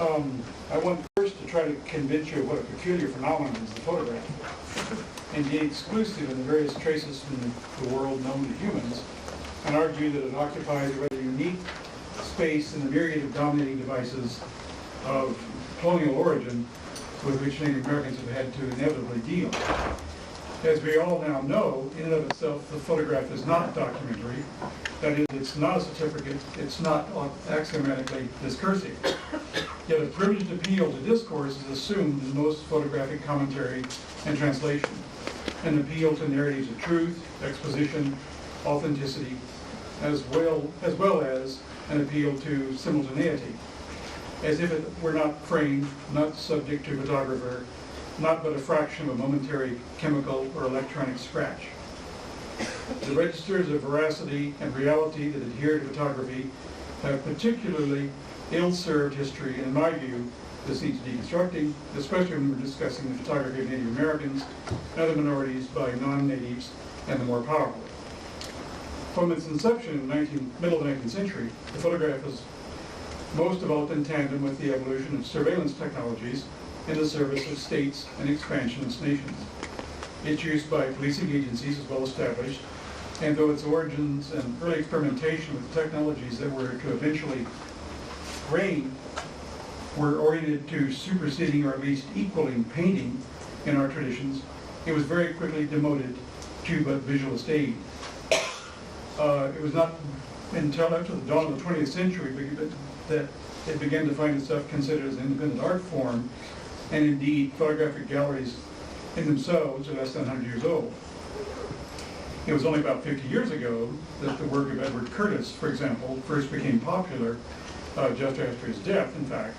I want first to try to convince you of what a peculiar phenomenon is the photograph. Indeed, exclusive in the various traces from the world known to humans, and argue that it occupies a rather unique space in the myriad of dominating devices of colonial origin with which Native Americans have had to inevitably deal. As we all now know, in and of itself, the photograph is not documentary. That is, it's not a certificate, it's not axiomatically discursive. Yet a privileged appeal to discourse is assumed in most photographic commentary and translation, an appeal to narratives of truth, exposition, authenticity, as well as an appeal to simultaneity, as if it were not framed, not subject to photographer, not but a fraction of a momentary chemical or electronic scratch. The registers of veracity and reality that adhere to photography have particularly ill-served history, and in my view, this needs deconstructing, especially when we're discussing the photography of Native Americans, other minorities by non-natives, and the more powerful. From its inception in the middle of the 19th century, the photograph has most developed in tandem with the evolution of surveillance technologies in the service of states and expansionist nations. Its use by policing agencies is well established, and though its origins and early experimentation with technologies that were to eventually reign were oriented to superseding or at least equaling painting in our traditions, it was very quickly demoted to but visualist aid. It was not until after the dawn of the 20th century that it began to find itself considered as an independent art form, and indeed photographic galleries in themselves are less than 100 years old. It was only about 50 years ago that the work of Edward Curtis, for example, first became popular, just after his death, in fact,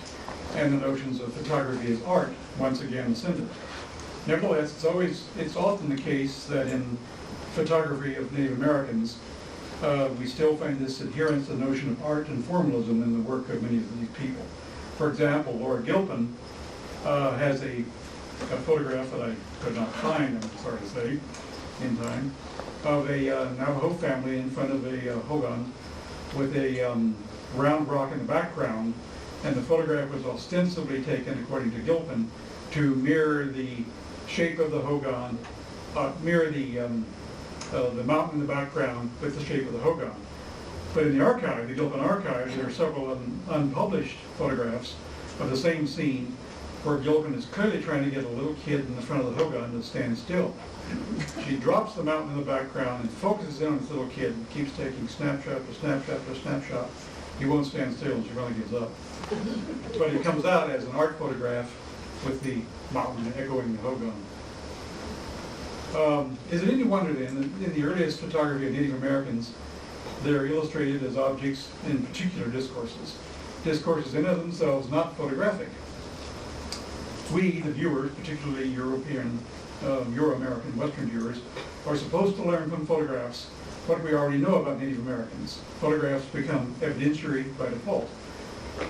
and the notions of photography as art once again ascended. Nevertheless, it's often the case that in photography of Native Americans, we still find this adherence to the notion of art and formalism in the work of many of these people. For example, Laura Gilpin has a photograph that I could not find, I'm sorry to say, in time, of a Navajo family in front of a hogan with a round rock in the background, and the photograph was ostensibly taken, according to Gilpin, to mirror the shape of the hogan, mirror the mountain in the background with the shape of the hogan. But in the archive, the Gilpin archive, there are several unpublished photographs of the same scene where Gilpin is clearly trying to get a little kid in the front of the hogan to stand still. She drops the mountain in the background and focuses in on this little kid and keeps taking snapshot to snapshot to snapshot. He won't stand still and she finally gives up. But it comes out as an art photograph with the mountain echoing the hogan. Is it any wonder then that in the earliest photography of Native Americans, they're illustrated as objects in particular discourses. Discourses in and of themselves not photographic. We, the viewers, particularly European, Euro-American, Western viewers, are supposed to learn from photographs what we already know about Native Americans. Photographs become evidentiary by default.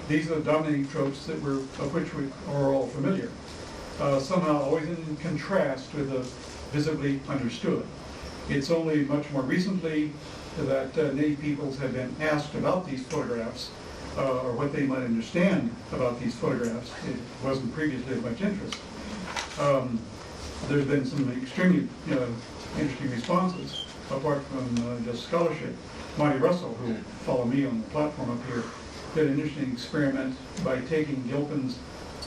These are the dominating tropes of which we are all familiar, somehow always in contrast with the visibly understood. It's only much more recently that Native peoples have been asked about these photographs, or what they might understand about these photographs. It wasn't previously of much interest. There's been some extremely interesting responses, apart from just scholarship. Monty Russell, who will follow me on the platform up here, did an interesting experiment by taking Gilpin's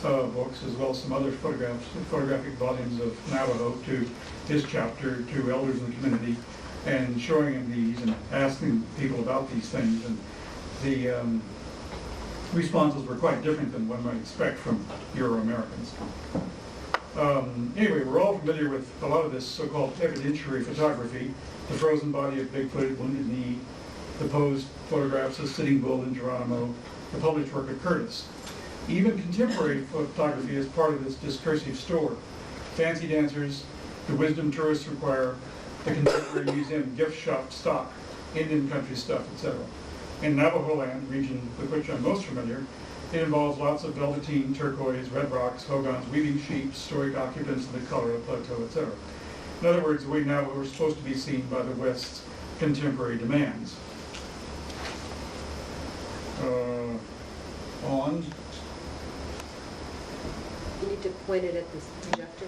books, as well as some other photographic volumes of Navajo, to his chapter, to elders in the community, and showing them these and asking people about these things. And the responses were quite different than one might expect from Euro-Americans. Anyway, we're all familiar with a lot of this so-called evidentiary photography, the frozen body of Bigfoot, Wounded Knee, the posed photographs of Sitting Bull in Geronimo, the published work of Curtis. Even contemporary photography is part of this discursive store. Fancy dancers, the wisdom tourists require, the contemporary museum gift shop stock, Indian country stuff, etc. In Navajo land, region with which I'm most familiar, it involves lots of velveteen, turquoise, red rocks, hogans, weaving sheep, stoic occupants of the Colorado Plateau, etc. In other words, the way Navajo are supposed to be seen by the West's contemporary demands. pointed at this projector.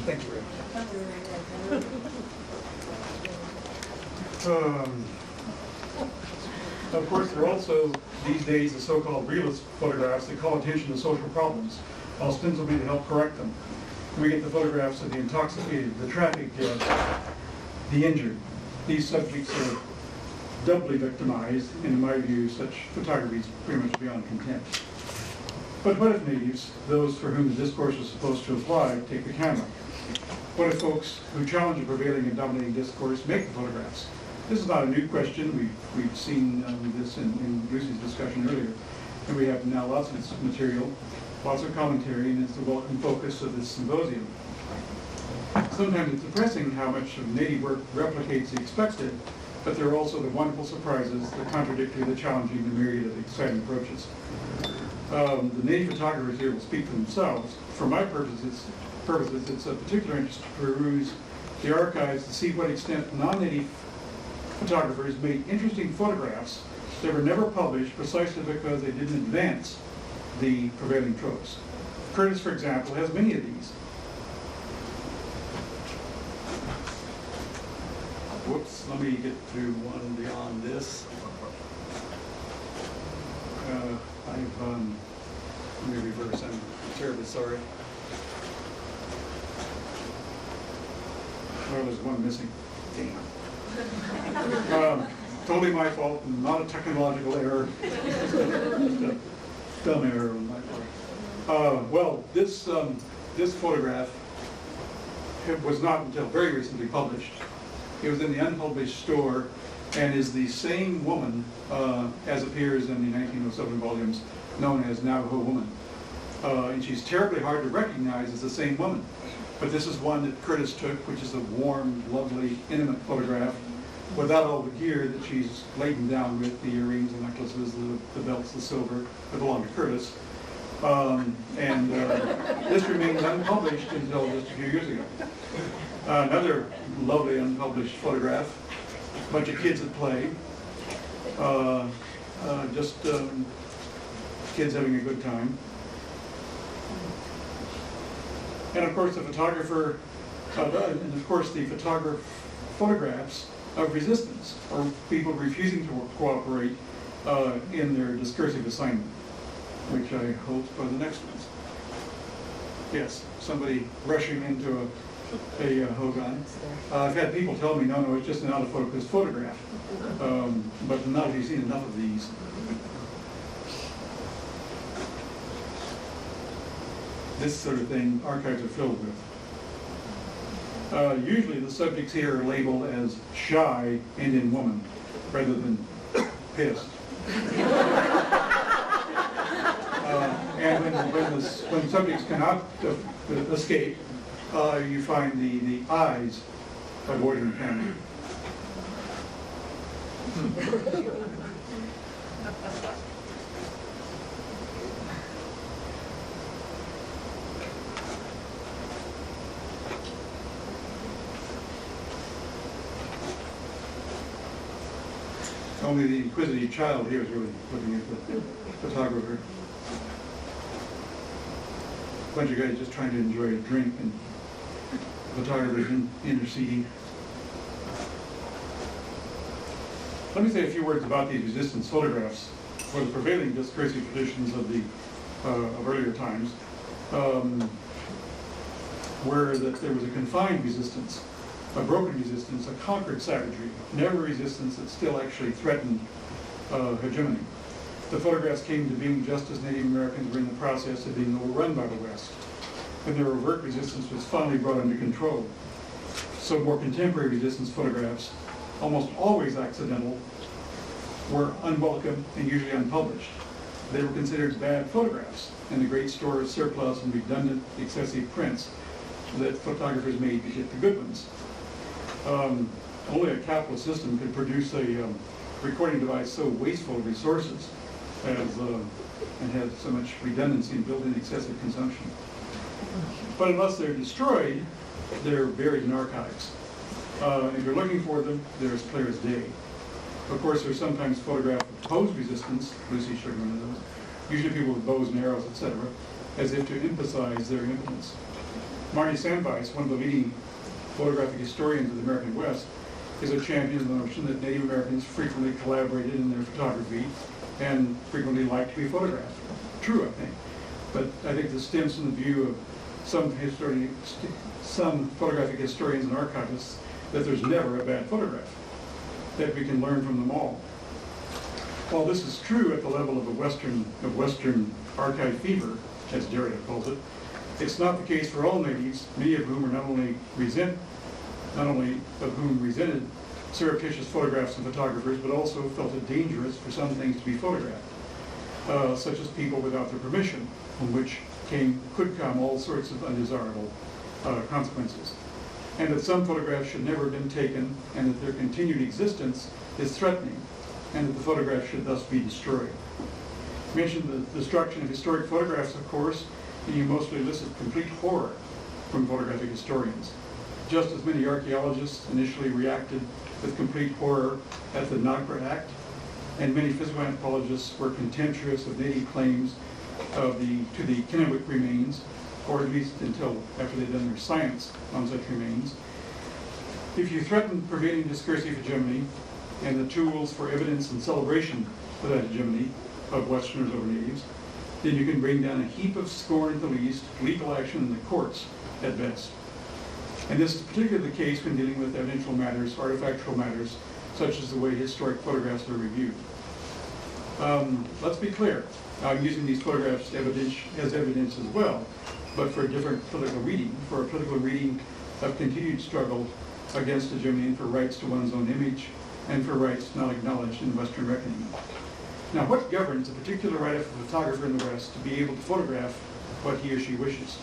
Thank you. Of course, there are also, these days, the so-called realist photographs that call attention to social problems, ostensibly to help correct them. We get the photographs of the intoxicated, the trafficked, the injured. These subjects are doubly victimized, and in my view, such photography is pretty much beyond contempt. But what if natives, those for whom the discourse is supposed to apply, take the camera? What if folks who challenge the prevailing and dominating discourse make the photographs? This is not a new question. We've seen this in Lucy's discussion earlier. And we have now lots of material, lots of commentary, and it's the welcome focus of this symposium. Sometimes it's depressing how much of native work replicates the expected, but there are also the wonderful surprises, the contradictory, the challenging, the myriad of exciting approaches. The native photographers here will speak for themselves. For my purposes, it's a particular interest to peruse the archives to see what extent non-native photographers made interesting photographs that were never published precisely because they didn't advance the prevailing tropes. Curtis, for example, has many of these. Whoops, let me get to one beyond this. Let me reverse, I'm terribly sorry. Well, there's one missing. Totally my fault, not a technological error, just a dumb error on my part. Well, this photograph was not until very recently published. It was in the unpublished store and is the same woman as appears in the 1907 volumes known as Navajo Woman. And she's terribly hard to recognize as the same woman. But this is one that Curtis took, which is a warm, lovely, intimate photograph without all the gear that she's laden down with, the earrings, the necklaces, the belts, the silver that belong to Curtis. This remains unpublished until just a few years ago. Another lovely unpublished photograph, a bunch of kids at play, kids having a good time. And of course the photographer, photographs of resistance, or people refusing to cooperate in their discursive assignment, which I hope are the next ones. Yes, somebody rushing into a hogan. I've had people tell me, no, it's just an out of focus photograph. But not if you've seen enough of these. This sort of thing archives are filled with. Usually the subjects here are labeled as shy Indian woman rather than pissed. And when subjects cannot escape, you find the eyes avoiding the camera. Only the inquisitive child here is really looking at the photographer. A bunch of guys just trying to enjoy a drink and the photographer's interceding. Let me say a few words about these resistance photographs. For the prevailing discursive traditions of earlier times were that there was a confined resistance, a broken resistance, a conquered savagery, never resistance that still actually threatened hegemony. The photographs came to being just as Native Americans were in the process of being overrun by the West, and their overt resistance was finally brought under control. So more contemporary resistance photographs, almost always accidental, were unwelcome and usually unpublished. They were considered bad photographs, and the great store of surplus and redundant excessive prints that photographers made to get the good ones. Only a capitalist system could produce a recording device so wasteful of resources as and have so much redundancy and built-in excessive consumption. But unless they're destroyed, they're buried in archives. If you're looking for them, they're as clear as day. Of course, they're sometimes photographed with pose resistance, Lucy showed one of those, usually people with bows and arrows, etc., as if to emphasize their impotence. Marty Sandweiss, one of the leading photographic historians of the American West, is a champion of the notion that Native Americans frequently collaborated in their photography and frequently liked to be photographed. True, I think. But I think this stems from the view of some photographic historians and archivists that there's never a bad photograph, that we can learn from them all. While this is true at the level of Western archive fever, as Derrida calls it, it's not the case for all natives, many of whom are not only of whom resented surreptitious photographs and photographers, but also felt it dangerous for some things to be photographed, such as people without their permission, from which could come all sorts of undesirable consequences. And that some photographs should never have been taken, and that their continued existence is threatening, and that the photographs should thus be destroyed. I mentioned the destruction of historic photographs, of course, and you mostly elicit complete horror from photographic historians. Just as many archaeologists initially reacted with complete horror at the Nagpur Act, and many physical anthropologists were contemptuous of native claims to the Kennewick remains, or at least until after they'd done their science on such remains. If you threaten prevailing discursive hegemony and the tools for evidence and celebration of that hegemony of Westerners over natives, then you can bring down a heap of scorn at the least, legal action in the courts at best. And this is particularly the case when dealing with evidential matters, artifactual matters, such as the way historic photographs are reviewed. Let's be clear, I'm using these photographs as evidence as well, but for a different political reading, for a political reading of continued struggle against hegemony and for rights to one's own image and for rights not acknowledged in Western reckoning. Now, what governs a particular right of a photographer in the West to be able to photograph what he or she wishes?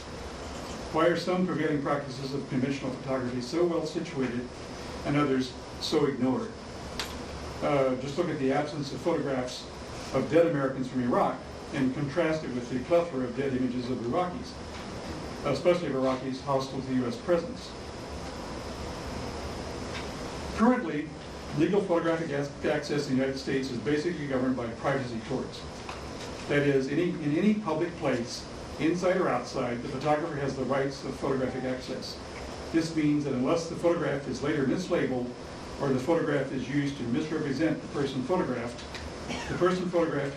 Why are some prevailing practices of conventional photography so well situated and others so ignored? Just look at the absence of photographs of dead Americans from Iraq and contrast it with the plethora of dead images of Iraqis, especially of Iraqis hostile to the U.S. presence. Currently, legal photographic access in the United States is basically governed by privacy torts. That is, in any public place, inside or outside, the photographer has the rights of photographic access. This means that unless the photograph is later mislabeled or the photograph is used to misrepresent the person photographed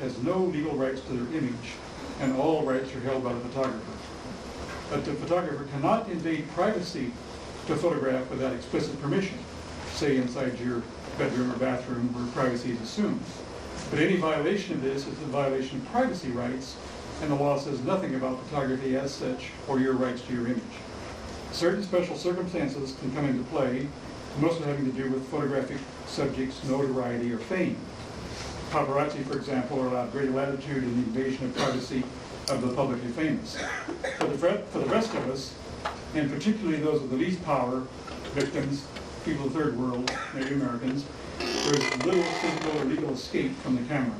has no legal rights to their image, and all rights are held by the photographer. But the photographer cannot invade privacy to photograph without explicit permission, say inside your bedroom or bathroom where privacy is assumed. But any violation of this is a violation of privacy rights, and the law says nothing about photography as such or your rights to your image. Certain special circumstances can come into play, mostly having to do with photographic subjects' notoriety or fame. Paparazzi, for example, are allowed greater latitude in the invasion of privacy of the publicly famous. For the rest of us, and particularly those of the least power, victims, people of the third world, Native Americans, there's little physical or legal escape from the camera.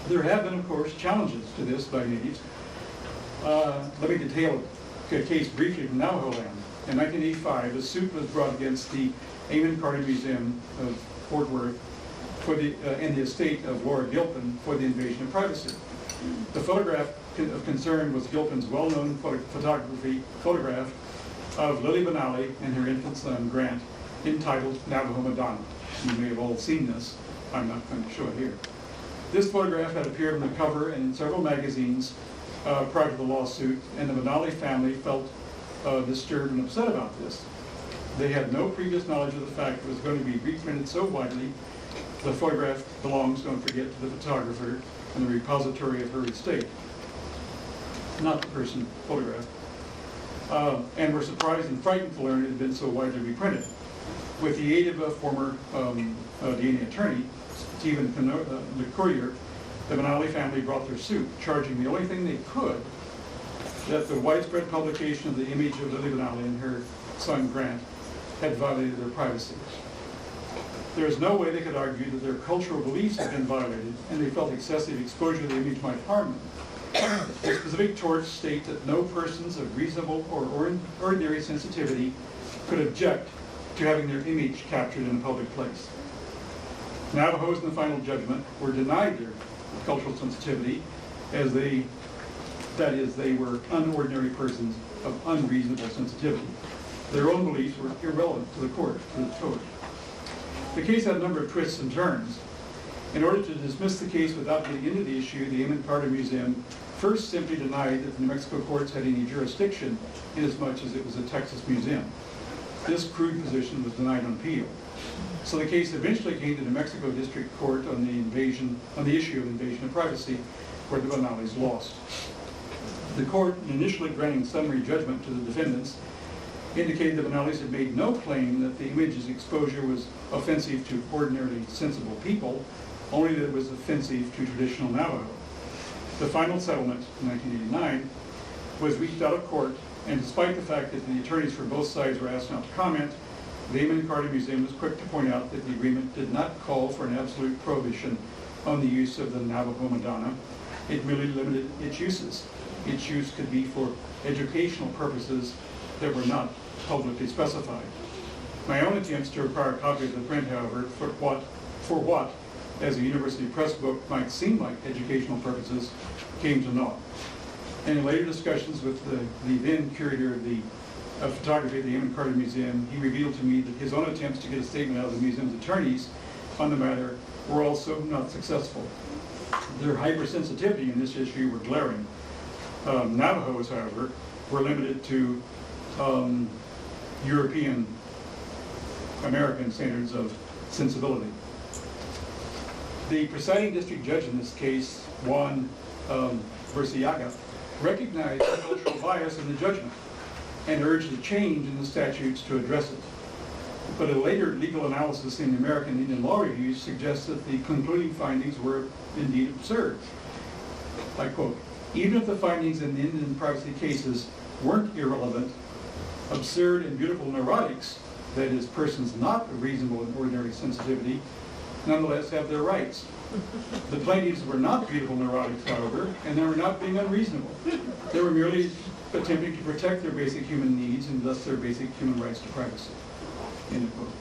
There have been, of course, challenges to this by natives. Let me detail a case briefly from Navajo land. In 1985, a suit was brought against the Amon Carter Museum of Fort Worth and the estate of Laura Gilpin for the invasion of privacy. The photograph of concern was Gilpin's well-known photograph of Lily Benally and her infant son, Grant, entitled Navajo Madonna. You may have all seen this. I'm not going to show it here. This photograph had appeared on the cover and in several magazines prior to the lawsuit, and the Benally family felt disturbed and upset about this. They had no previous knowledge of the fact it was going to be reprinted so widely. The photograph belongs, don't forget, to the photographer in the repository of her estate, not the person photographed. And were surprised and frightened to learn it had been so widely reprinted. With the aid of a former DNA attorney, Stephen Courier, the Benally family brought their suit, charging the only thing they could, that the widespread publication of the image of Lily Benally and her son Grant had violated their privacy. There is no way they could argue that their cultural beliefs have been violated and they felt excessive exposure to the image might harm them. The specific torts state that no persons of reasonable or ordinary sensitivity could object to having their image captured in a public place. Navajos in the final judgment were denied their cultural sensitivity as they were unordinary persons of unreasonable sensitivity. Their own beliefs were irrelevant to the court, to the court. The case had a number of twists and turns. In order to dismiss the case without getting into the issue, the Ammon Carter Museum first simply denied that the New Mexico courts had any jurisdiction inasmuch as it was a Texas museum. This crude position was denied on appeal. So the case eventually came to New Mexico District Court on the issue of invasion of privacy, where the Bonales lost. The court, initially granting summary judgment to the defendants, indicated that Bonales had made no claim that the image's exposure was offensive to ordinarily sensible people, only that it was offensive to traditional Navajo. The final settlement in 1989 was reached out of court, and despite the fact that the attorneys for both sides were asked not to comment, the Ammon Carter Museum was quick to point out that the agreement did not call for an absolute prohibition on the use of the Navajo Madonna. It merely limited its uses. Its use could be for educational purposes that were not publicly specified. My own attempts to acquire a copy of the print, however, for what, as a university press book, might seem like educational purposes, came to naught. And in later discussions with the then curator of photography at the Ammon Carter Museum, he revealed to me that his own attempts to get a statement out of the museum's attorneys on the matter were also not successful. Their hypersensitivity in this issue were glaring. Navajos, however, were limited to European American standards of sensibility. The presiding district judge in this case, Juan Burciaga, recognized the cultural bias in the judgment and urged a change in the statutes to address it. But a later legal analysis in the American Indian Law Review suggests that the concluding findings were indeed absurd. I quote, "Even if the findings in the Indian privacy cases weren't irrelevant, absurd and beautiful neurotics, that is, persons not of reasonable and ordinary sensitivity, nonetheless have their rights. The plaintiffs were not beautiful neurotics, however, and they were not being unreasonable. They were merely attempting to protect their basic human needs and thus their basic human rights to privacy." End of quote.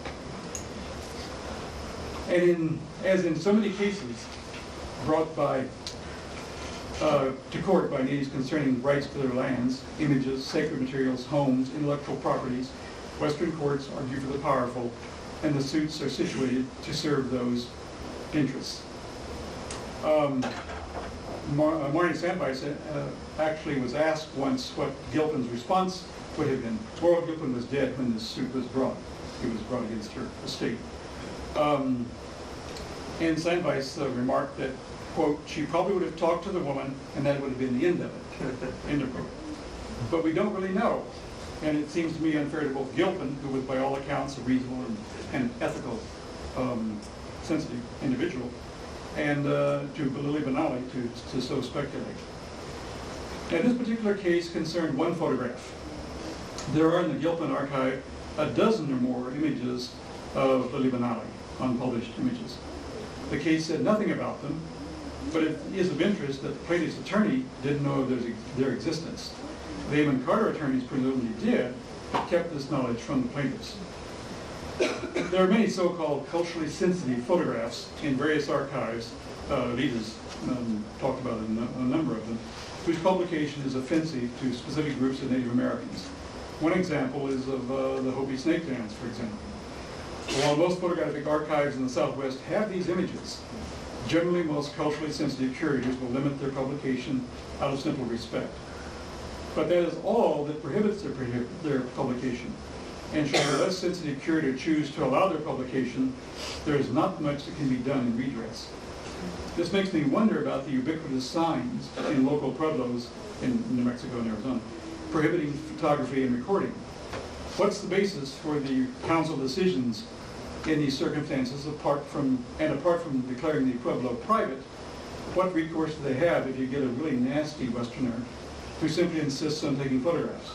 And as in so many cases brought to court by natives concerning rights to their lands, images, sacred materials, homes, intellectual properties, Western courts argue for the powerful, and the suits are situated to serve those interests. Marnie Sandweiss actually was asked once what Gilpin's response would have been. Laurel Gilpin was dead when this suit was brought. It was brought against her estate. And Sandweiss remarked that, quote, "She probably would have talked to the woman and that would have been the end of it," end of quote. But we don't really know. And it seems to me unfair to both Gilpin, who was by all accounts a reasonable and ethical, sensitive individual, and to Lily Benally to so speculate. Now, this particular case concerned one photograph. There are in the Gilpin archive a dozen or more images of Lily Benally, unpublished images. The case said nothing about them, but it is of interest that the plaintiff's attorney didn't know of their existence. The Ammon Carter attorneys presumably did, but kept this knowledge from the plaintiffs. There are many so-called culturally sensitive photographs in various archives, Lita's talked about a number of them, whose publication is offensive to specific groups of Native Americans. One example is of the Hopi snake dance, for example. While most photographic archives in the Southwest have these images, generally most culturally sensitive curators will limit their publication out of simple respect. But that is all that prohibits their publication. And should a less sensitive curator choose to allow their publication, there is not much that can be done in redress. This makes me wonder about the ubiquitous signs in local pueblos in New Mexico and Arizona, prohibiting photography and recording. What's the basis for the council decisions in these circumstances, apart from declaring the pueblo private? What recourse do they have if you get a really nasty Westerner who simply insists on taking photographs?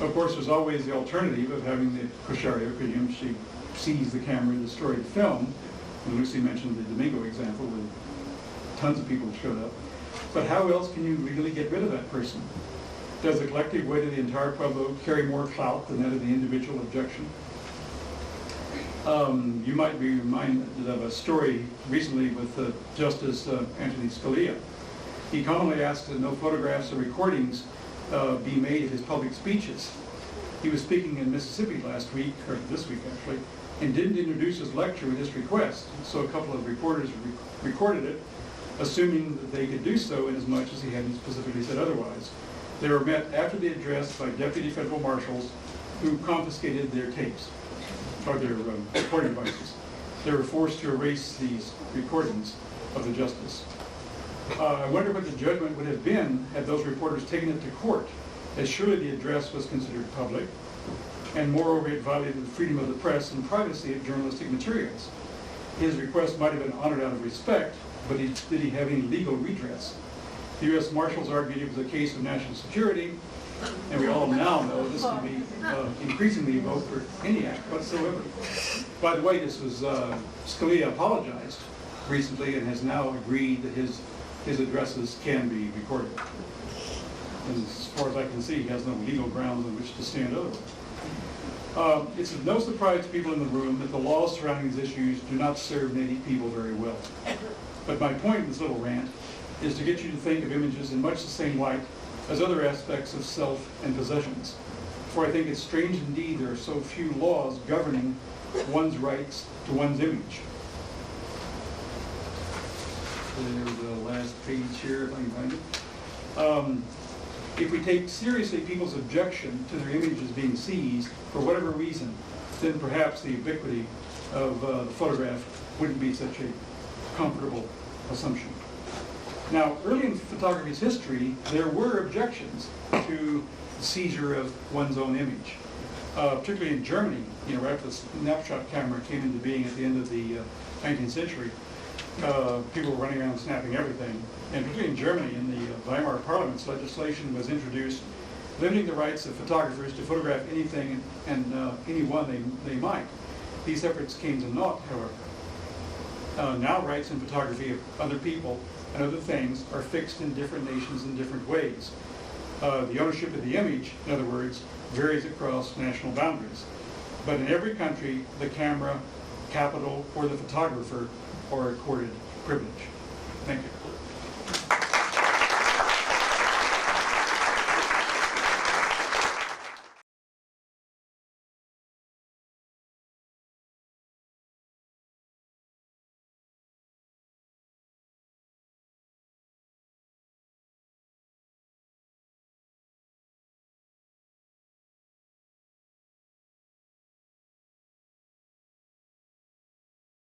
Of course, there's always the alternative of having the Kosharia, Kuyumshi, seize the camera and destroy the film. And Lucy mentioned the Domingo example where tons of people showed up. But how else can you legally get rid of that person? Does the collective weight of the entire pueblo carry more clout than that of the individual objection? You might be reminded of a story recently with Justice Anthony Scalia. He commonly asked that no photographs or recordings be made of his public speeches. He was speaking in Mississippi last week, or this week actually, and didn't introduce his lecture with this request. So a couple of reporters recorded it, assuming that they could do so inasmuch as he hadn't specifically said otherwise. They were met after the address by deputy federal marshals who confiscated their tapes, or their recording devices. They were forced to erase these recordings of the justice. I wonder what the judgment would have been had those reporters taken it to court, as surely the address was considered public, and moreover it violated the freedom of the press and privacy of journalistic materials. His request might have been honored out of respect, but did he have any legal redress? The U.S. Marshals argued it was a case of national security, and we all now know this can be increasingly evoked for any act whatsoever. By the way, this was Scalia apologized recently and has now agreed that his addresses can be recorded. And as far as I can see, he has no legal grounds on which to stand otherwise. It's of no surprise to people in the room that the laws surrounding these issues do not serve Native people very well. But my point in this little rant is to get you to think of images in much the same light as other aspects of self and possessions. For I think it's strange indeed there are so few laws governing one's rights to one's image. There's the last page here, if I can find it. If we take seriously people's objection to their images being seized for whatever reason, then perhaps the ubiquity of the photograph wouldn't be such a comfortable assumption. Now, early in photography's history, there were objections to the seizure of one's own image. Particularly in Germany, right after the snapshot camera came into being at the end of the 19th century, people were running around snapping everything. And particularly in Germany, in the Weimar Parliament's legislation was introduced limiting the rights of photographers to photograph anything and anyone they might. These efforts came to naught, however. Now rights in photography of other people and other things are fixed in different nations in different ways. The ownership of the image, in other words, varies across national boundaries. But in every country, the camera, capital, or the photographer are accorded privilege. Thank you.